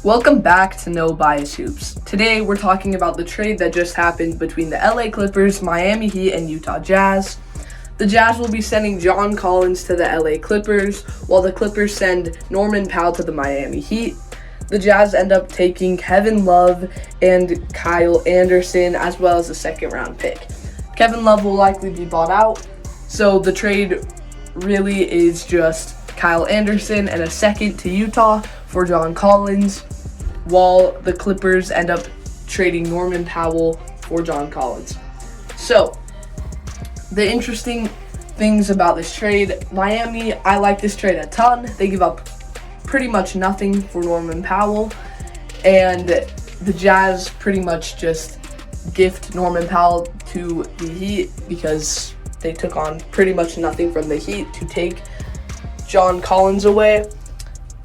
Welcome back to No Bias Hoops. Today we're talking about the trade that just happened between the LA Clippers, Miami Heat, and Utah Jazz. The Jazz will be sending John Collins to the LA Clippers, while the Clippers send Norman Powell to the Miami Heat. The Jazz end up taking Kevin Love and Kyle Anderson, as well as a second-round pick. Kevin Love will likely be bought out, so the trade really is just Kyle Anderson and a second to Utah for John Collins, while the Clippers end up trading Norman Powell for John Collins. So, the interesting things about this trade, Miami, I like this trade a ton. They give up pretty much nothing for Norman Powell, and the Jazz pretty much just gift Norman Powell to the Heat because they took on pretty much nothing from the Heat to take John Collins away,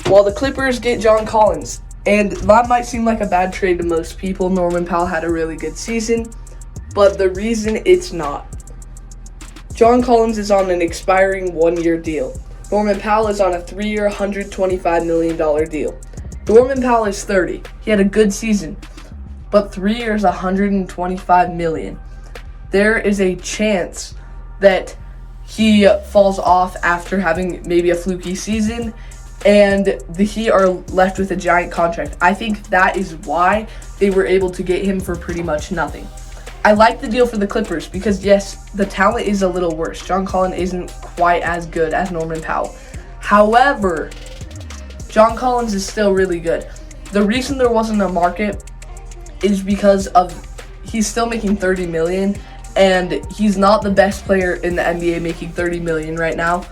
while the Clippers get John Collins. And that might seem like a bad trade to most people. Norman Powell had a really good season, but the reason it's not. John Collins is on an expiring one-year deal. Norman Powell is on a 3-year, $125 million deal. Norman Powell is 30. He had a good season, but 3 years, $125 million. There is a chance that he falls off after having maybe a fluky season, and the Heat are left with a giant contract. I think that is why they were able to get him for pretty much nothing. I like the deal for the Clippers because, yes, the talent is a little worse. John Collins isn't quite as good as Norman Powell. However, John Collins is still really good. The reason there wasn't a market is because of he's still making $30 million, and he's not the best player in the NBA making $30 million right now,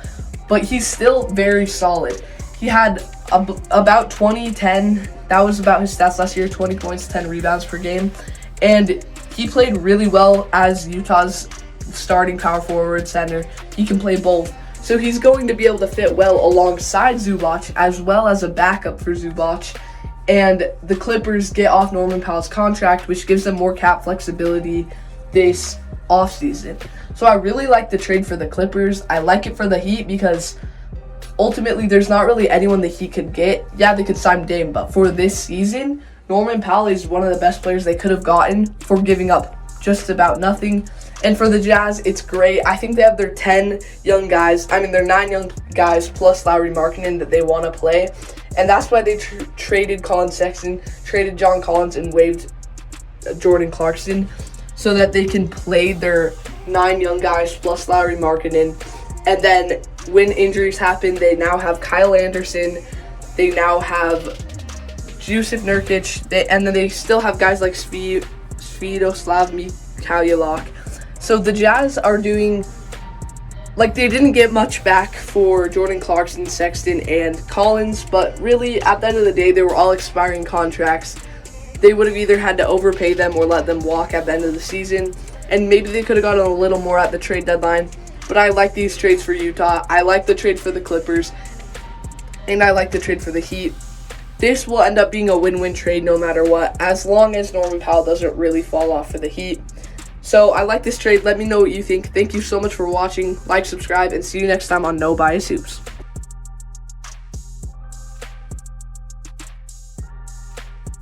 but he's still very solid. He had about 10. That was about his stats last year, 20 points, 10 rebounds per game. And he played really well as Utah's starting power forward center. He can play both. So he's going to be able to fit well alongside Zubac as well as a backup for Zubac. And the Clippers get off Norman Powell's contract, which gives them more cap flexibility this offseason. So I really like the trade for the Clippers. I like it for the Heat because ultimately, there's not really anyone the Heat could get. Yeah, they could sign Dame, but for this season, Norman Powell is one of the best players they could have gotten for giving up just about nothing. And for the Jazz, it's great. I think they have their 9 young guys plus Lauri Markkanen that they want to play. And that's why they traded Colin Sexton, traded John Collins, and waived Jordan Clarkson so that they can play their 9 young guys plus Lauri Markkanen. And then when injuries happen, they now have Kyle Anderson. They now have Jusuf Nurkic. And then they still have guys like Sviatoslav Mikhailuk. So the Jazz are doing, like, they didn't get much back for Jordan Clarkson, Sexton, and Collins. But really, at the end of the day, they were all expiring contracts. They would have either had to overpay them or let them walk at the end of the season. And maybe they could have gotten a little more at the trade deadline. But I like these trades for Utah. I like the trade for the Clippers. And I like the trade for the Heat. This will end up being a win-win trade no matter what, as long as Norman Powell doesn't really fall off for the Heat. So I like this trade. Let me know what you think. Thank you so much for watching. Like, subscribe, and see you next time on No Bias Hoops.